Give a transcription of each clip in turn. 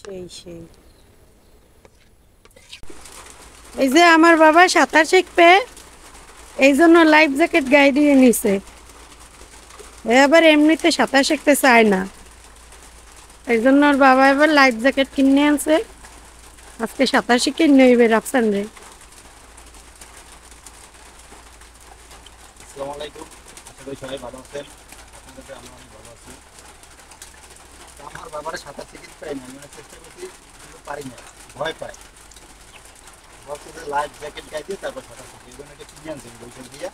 সেই সেই এই যে আমার বাবা সাঁতার শিখবে, এই জন্য লাইফ জ্যাকেট গায়ে দিয়ে নিছে। এবার এমনিতে সাঁতার শিখতে চায় না, এই জন্য ওর বাবা এবার লাইফ জ্যাকেট কিনে আনছে। আজকে সাঁতার শিখে নেবে রাফসান রে। আসসালামু আলাইকুম, আশা করি সবাই ভালো আছেন। আপনাদের আমরা অনেক ভালো আছি। আমার বাবারে সাঁতার শিখতে পারি না, আমি অনেক চেষ্টা করছি কিন্তু পারি না, ভয় পাই। ভাবছি যে লাইফ জ্যাকেট গায়ে দিয়ে তারপর সাঁতার শিখি, এই জন্য এটা কিনে আনছি বৈশাল দিয়ে।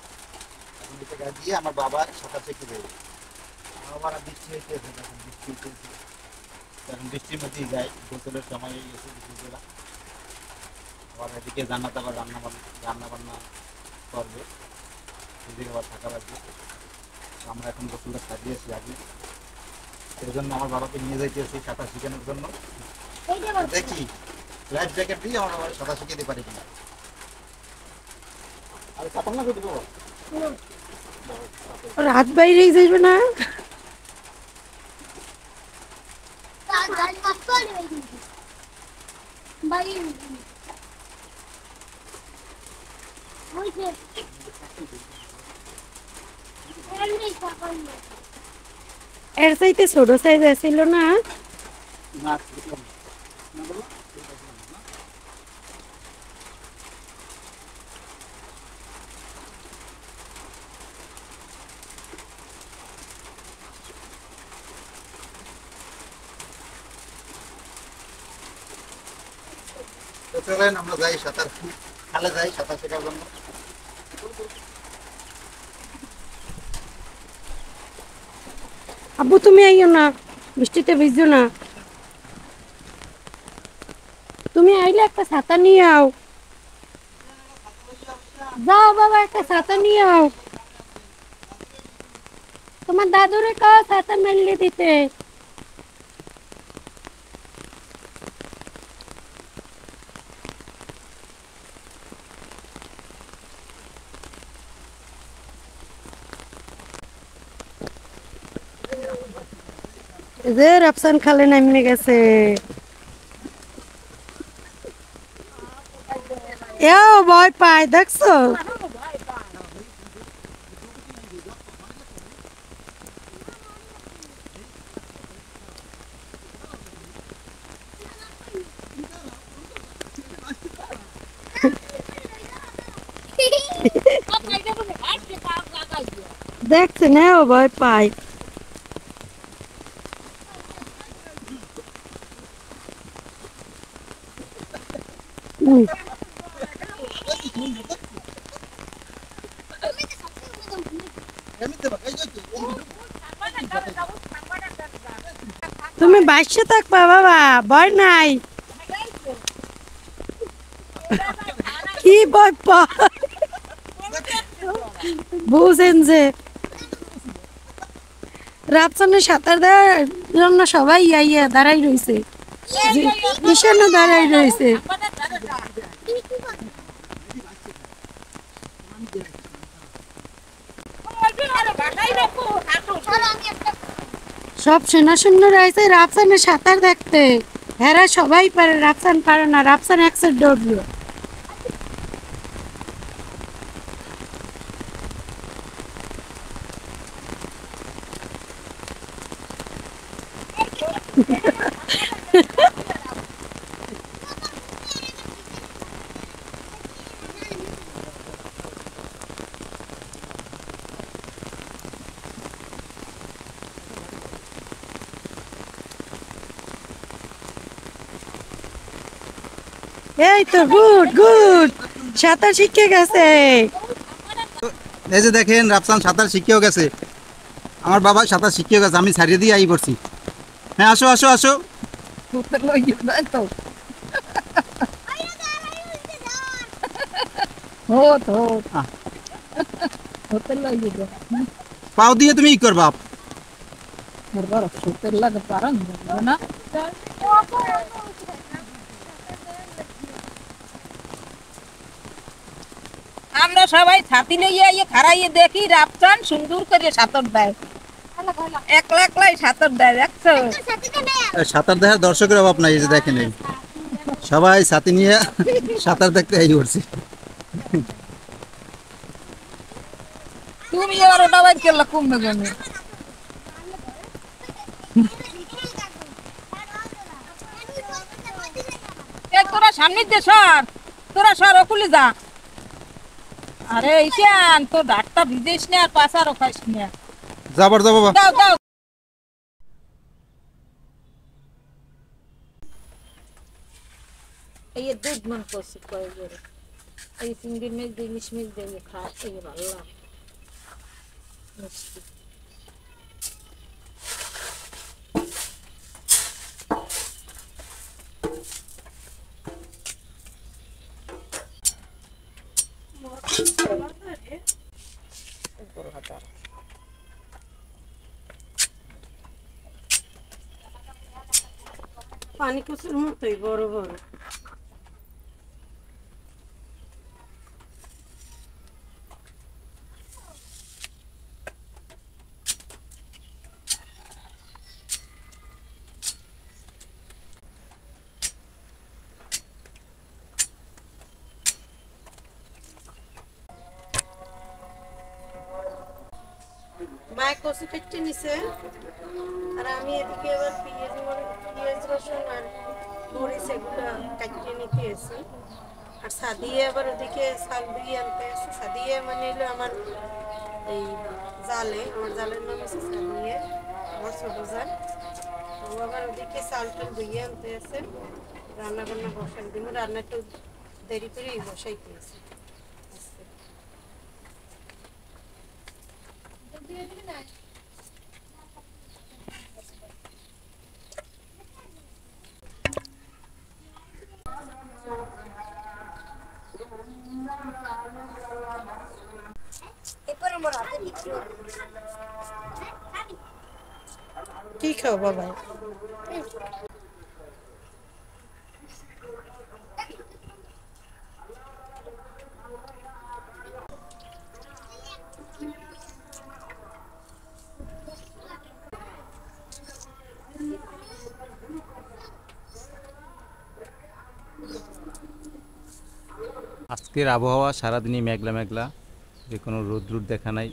এখন এটা গায়ে দিয়ে আমার বাবার সাঁতার শিখতে দেবে। আমার বাবার বৃষ্টি হইতেছে, এখন বৃষ্টি হইতেছে, এখন বৃষ্টির মধ্যেই যাই, গোসলের সময় হয়ে গেছে বিকেলবেলা। আবার এদিকে জান্নাত আবার রান্না বান্না করবে, সেদিকে আবার থাকা লাগবে। আমরা এখন গোসলটা সাজিয়েছি আগে, সেই জন্য আমার বাবাকে নিয়ে যাইতেছি সাঁতার শেখানোর জন্য। দেখি লাইফ জ্যাকেট দিয়ে আমার বাবা সাঁতার শিখে দিতে পারি কিনা। আর সাঁতার না করতে পারবো, ওর হাত বাইরেই যাইবে না। এর চাইতে ছোট সাইজ আছিল না। না তো চলেন আমরা যাই সাঁতার, খালে যাই সাঁতার শেখার জন্য। আব্বু তুমি আইও না, বৃষ্টিতে ভিজো না। তুমি আইলে একটা ছাতা নিয়ে আও। যাও বাবা, একটা ছাতা নিয়ে আও। তোমার দাদুরে কাও ছাতা মেললে দিতে। এই যে রাফসান খালে নামে গেছে। এও ভয় পায়, দেখছো? দেখছে না, ও ভয় পায়। উম, তুমি বাইশে থাকবা বাবা, ভয় নাই। কি ভয় পায় বুঝেন যে রাফসানে সাঁতার দেওয়ার জন্য সবাই ইয়া দাঁড়াই রয়েছে, নিশানো দাঁড়াই রয়েছে। সব শূন্য শূন্য রয়েছে রাফসানে সাঁতার দেখতে। হেরা সবাই পারে, রাফসান পারে না। রাফসান একসাথে দৌড়লো। এই তো গুড গুড, সাঁতার শিখে গেছে। এই যে দেখেন রাফসান সাঁতার শিখেও গেছে, আমার বাবা সাঁতার শিখেও গেছে, আমি ছাড়িয়ে দিয়ে আই করছি। হ্যাঁ আসো আসো আসো। পাও দিয়ে তুমি ই করবা। আমরা সবাই ছাতি লইয়া খাড়াইয়ে দেখি রাফসান সুন্দর করে সাঁতার দেয়। একলা একলাই সাঁতার দেয় দেখছো? সাঁতার দেখার দর্শকের অভাব নাই, এই যে দেখেন এই সবাই সাথে নিয়ে সাঁতার দেখতে এই করছে। তুমি এবার ওটা বাইর করলা কমবে কেন? তোরা সামনে দিয়ে সর, তোরা সর ওকুলে যা। আরে ঈশান, তোর ডাকটা ভিজেস না আর পাশারও খাইস না। যাবার যাবো বাবা। দাও দাও। এই দুধ মন করছি কয়েক, এই চিংড়ি মাছ দিয়ে ইলিশ মাছ দিয়ে খাওয়া এই ভালো লাগে মিষ্টি। পানি কচুর মতোই বড় বড়। মায়ের কচু কেটে নিছে, আর আমি এদিকে এবার পেঁয়াজ রসুন আর মরিচ এগুলো কাটিয়ে নিতে এসে, আর সাদিয়ে আবার ওদিকে শাক দিয়ে আনতে এসে। সাদিয়ে মানে হলো আমার এই আমার জালের নাম হচ্ছে সাদিয়ে, আমার ছোটো জাল। ও আবার ওদিকে চাল টাল ধুয়ে আনতে এসে, রান্না বান্না বসাই দিব। রান্না একটু দেরি করেই বসাইতে এসে। কি খাও বাবা? আজকের আবহাওয়া সারাদিনই মেঘলা মেঘলা, যে কোনো রোদ দেখা নাই,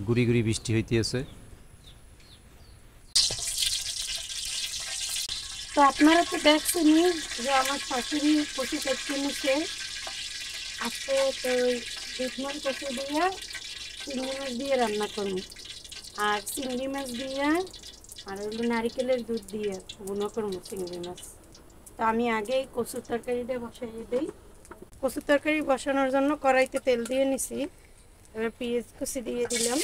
গুড়ি গুড়ি বৃষ্টি হইতেছে। তো আপনারা তো দেখছেনই যে আমার শাশুড়ি কচু কেটে নিচ্ছে। আজকে তো দুধমান কচু দিয়ে চিংড়ি মাছ দিয়ে রান্না করবো, আর চিংড়ি মাছ দিয়ে আর হলো নারিকেলের দুধ দিয়ে বুনো করবো চিংড়ি মাছ। তো আমি আগেই কচুর তরকারিটা বসাইয়ে দিই। কচুর তরকারি বসানোর জন্য কড়াইতে তেল দিয়ে নিছি, এবার পেঁয়াজ কুচি দিয়ে দিলাম।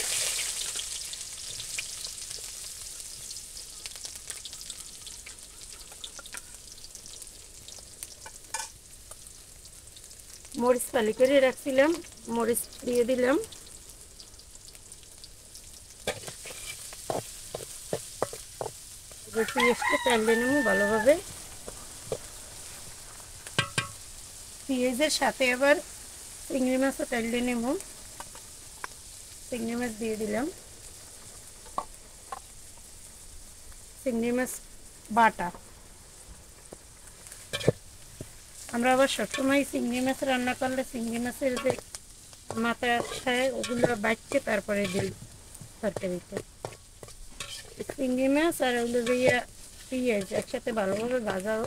মরিচ ফালি করে রাখছিলাম, মরিচ দিয়ে দিলাম। পেঁয়াজটা তেলে নেবো ভালোভাবে। পেঁয়াজের সাথে আবার চিংড়ি মাছও তেলে নেব। চিংড়ি মাছ দিয়ে দিলাম, চিংড়ি মাছ বাটা। আমরা আবার সবসময় চিংড়ি মাছ রান্না করলে চিংড়ি মাছের যে মাথা খায় ওগুলো বাটতে তারপরে দিই তরকারিতে। চিংড়ি মাছ আর ওগুলো দিয়ে পেঁয়াজ একসাথে ভালোভাবে ভাজাও।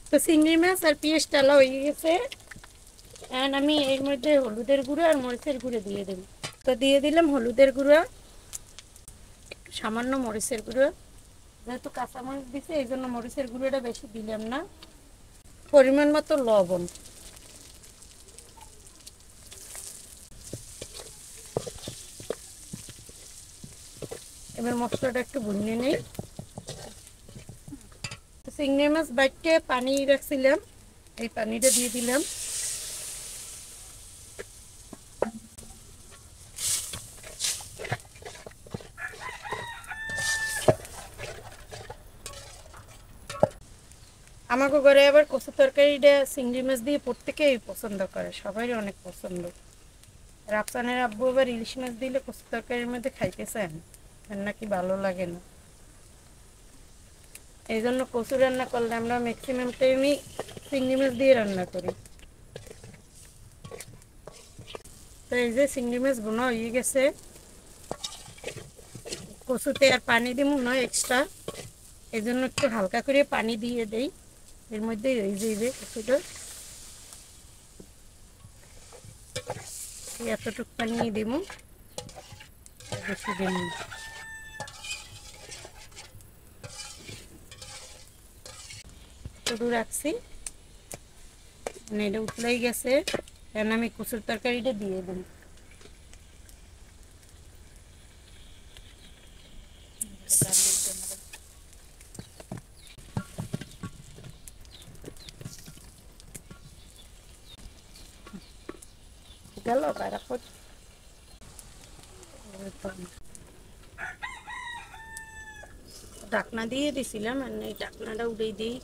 তো চিংড়ি মাছ আর পেঁয়াজ টালা হয়ে গেছে, এন্ড আমি এর মধ্যে হলুদের গুঁড়ো আর মরিচের গুঁড়ো দিয়ে দেব। তো দিয়ে দিলাম হলুদের গুঁড়ো, সামান্য মরিচের গুঁড়ো। যেহেতু কাঁচামরিচ দিছে এই জন্য মরিচের গুঁড়োটা বেশি দিলাম না। পরিমাণ মতো লবণ। এবার মশলাটা একটু ভুনিয়ে নেই। চিংড়ি মাছ বাইটে পানি রাখছিলাম, এই পানিটা দিয়ে দিলাম। আমাকে ঘরে আবার কচু তরকারিটা চিংড়ি মাছ দিয়ে প্রত্যেকেই পছন্দ করে, সবারই অনেক পছন্দ। রাফসানের আব্বু আবার ইলিশ মাছ দিলে কচু তরকারির মধ্যে খাইতে চায় না, আর নাকি ভালো লাগে না। এই জন্য কচু রান্না করলে আমরা ম্যাক্সিমাম টাইমই চিংড়ি মাছ দিয়ে রান্না করি। তো এই যে চিংড়ি মাছ বোনা হয়ে গেছে, কচুতে আর পানি দিব না এক্সট্রা, এই জন্য একটু হালকা করে পানি দিয়ে দেই এর মধ্যে। এই যে কচুটা এতটুকু পানি দিব, বেশি দিব না। শুধু রাখছি, মানে এটা উতলাই গেছে, এখন আমি কচুর তরকারিটা দিয়ে দিই। গেল তারপর ঢাকনা দিয়ে দিছিলাম, আর এই ঢাকনাটা উড়ে দিই।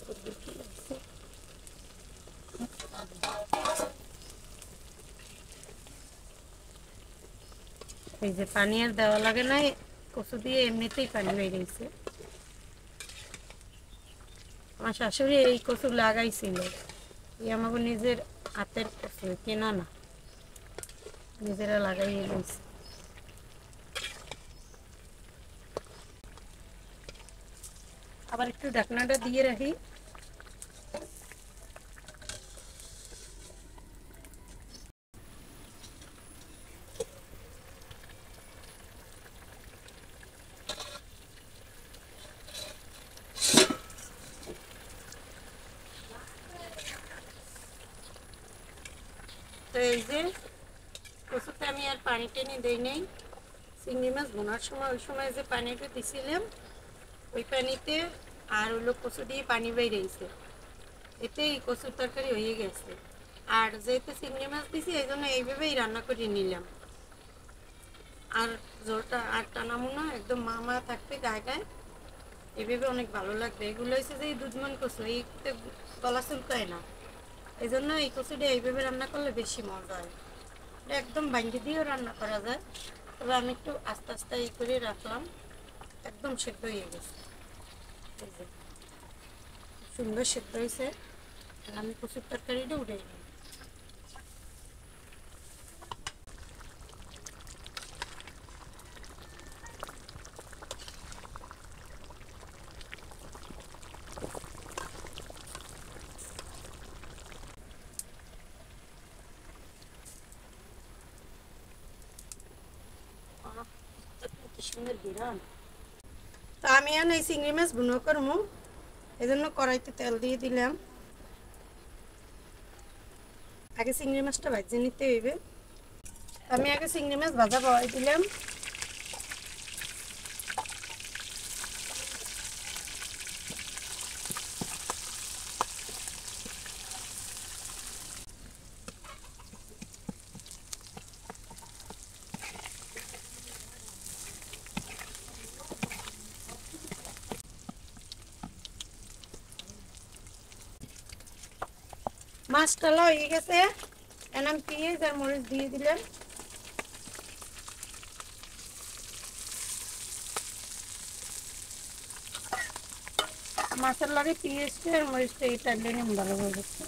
এই যে পানি আর দেওয়া লাগে না, কচু দিয়ে এমনিতেই পানি হয়ে গেছে। আমার শাশুড়ি এই কচু লাগাইছিল, এই আমাকে নিজের হাতের কচু, কেনা না, নিজেরা লাগাইয়ে গেছে। আবার একটু ঢাকনাটা দিয়ে রাখি। তো এই যে কচুতে আমি আর পানি টেনে দেই নাই, চিংড়ি মাছ বোনার সময় ওই সময় যে পানিটা দিছিলাম ওই পানিতে আর হলো কচু দিয়ে পানি বেরিয়েছে, এতে এই কচুর তরকারি হয়ে গেছে। আর যেহেতু চিংড়ি মাছ দিছি এই জন্য এইভাবেই রান্না করে নিলাম। আর জলটা আর টানামো না, একদম মা মা থাকবে গায়ে গায়ে, এভাবে অনেক ভালো লাগবে। এগুলো হচ্ছে যে দুধমান কচু, এইতে গলা চুলকায় না, এই জন্য এই কচুটা এইভাবে রান্না করলে বেশি মজা হয়। এটা একদম ভাঙ্গি দিয়েও রান্না করা যায়, তবে আমি একটু আস্তে আস্তে এই করে রাখলাম, একদম সেদ্ধ হয়ে গেছে। এই যে সুন্দর সেদ্ধ হয়েছে, আমি কচুর তরকারিটা উঠে দিই। কি সুন্দর বিরান। তো আমি এখন এই চিংড়ি মাছ বুনো করবো, এই জন্য কড়াইতে তেল দিয়ে দিলাম। আগে চিংড়ি মাছটা ভাজে নিতে হইবে, আমি আগে চিংড়ি মাছ ভাজা বসাই দিলাম। মাছটা হয়ে গেছে, এখন আমি পেঁয়াজ আর মরিচ দিয়ে দিলাম। মাছের লগে পেঁয়াজটা আর মরিচটা এটা লেনে ভালো হয়ে গেছে।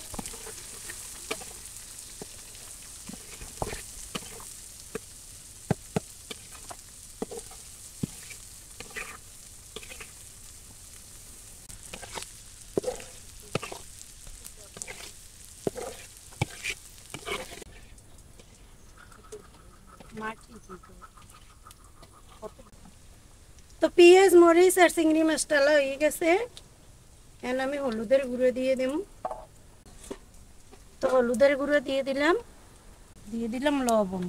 তো পেঁয়াজ মরিচ আর চিংড়ি মাছটা হয়ে গেছে, এখন আমি হলুদের গুঁড়ো দিয়ে দেব। তো হলুদের গুঁড়ো দিয়ে দিলাম লবণ।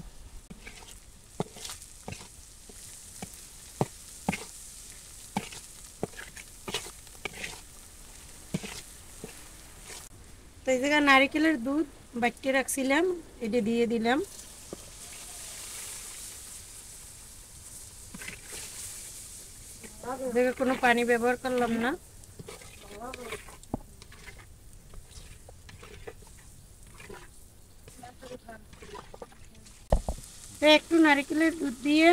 তো এই জায়গায় নারিকেলের দুধ বাটিয়ে রাখছিলাম, এটা দিয়ে দিলাম। জায়গায় কোনো পানি ব্যবহার করলাম না। একটু নারকেলের দুধ দিয়ে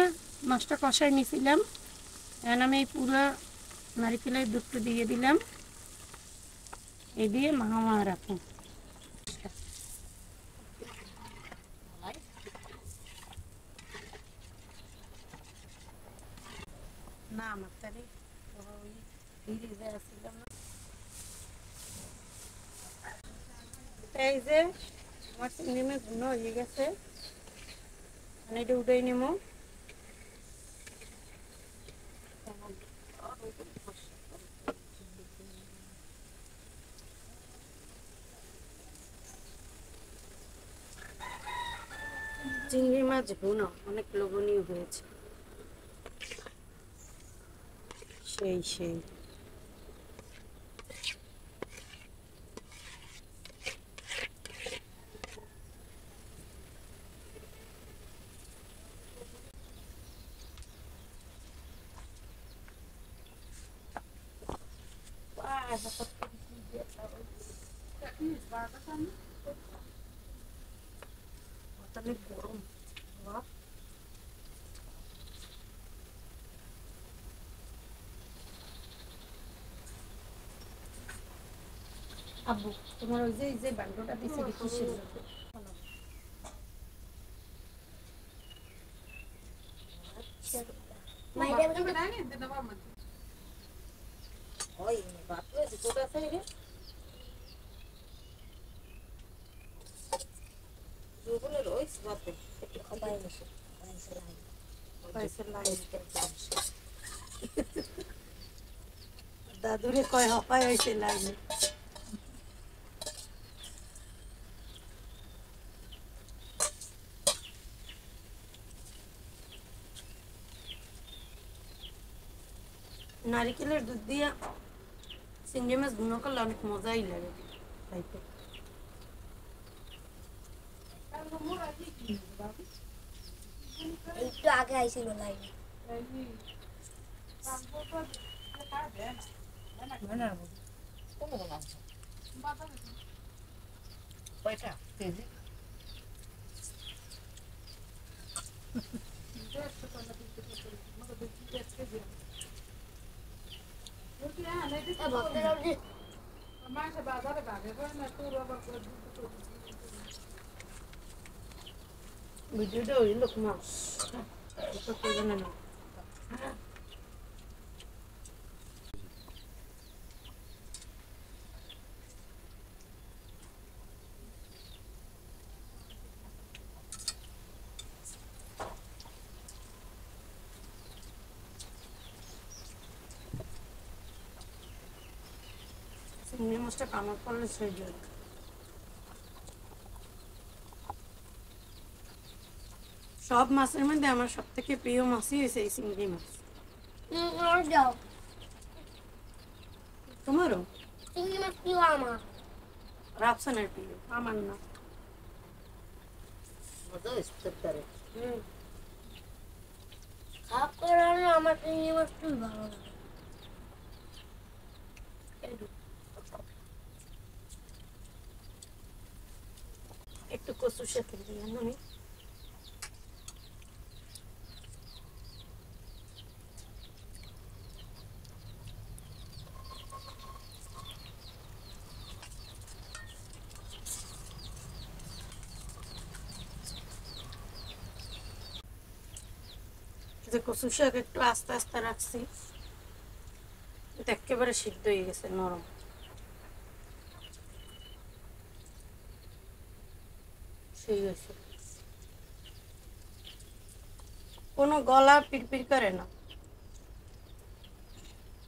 মাছটা কষাই নিয়েছিলাম। এখন আমি এই পুরো নারকেলের দুধটা দিয়ে দিলাম, এই দিয়ে মাখা রাখুন। না আমার তাহলে ওই ফ্রিজে আসছিলাম না। এই যে আমার চিংড়ি মাছ ভুনো হয়ে গেছে, মানে এটা উঠাই নেব। চিংড়ি মাছ ভুনো অনেক লোভনীয় হয়েছে, সেই সেই। অনেক গরম। আব্বু তোমার ওই যে এই যে বান্ডটা দিছে কি কিসের জন্য? দাদুরে কয় হপায় হয়েছে লাইনে। নারিকেলের দুধ দিয়ে চিংড়ি মাছ ভুনো করলে অনেক মজাই লাগে খাইতে। একটু আগে আইছিল লাইনে। ভিডিওটা হইল না, না চিংড়ি মাছটা কামড় করলে সেই জন্য। সব মাছের মধ্যে আমার সব থেকে প্রিয় মাছই হয়েছে এই চিংড়ি মাছ। যাও তোমারও? চিংড়ি মাছ প্রিয় আমার। রাফসানের প্রিয়, আমার না। খারাপ করে আমার চিংড়ি মাছ খুব ভালো লাগে। একটু কচুর সাথে দিয়ে আমি যে কচুর শাক একটু আস্তে আস্তে রাখছি, এটা একেবারে সিদ্ধ হয়ে গেছে, নরম। সেই হয়েছে, কোনো গলা পিড়পিড় করে না,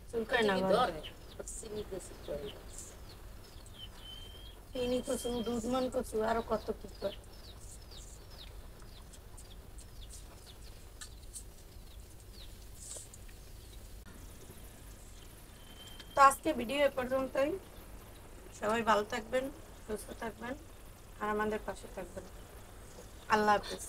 চুলকায় না গলা। চিনি কচু, দুধমান কচু, আরো কত কি করে। তো আজকে ভিডিও এ পর্যন্তই। সবাই ভালো থাকবেন, সুস্থ থাকবেন, আর আমাদের পাশে থাকবেন। আল্লাহ হাফেজ।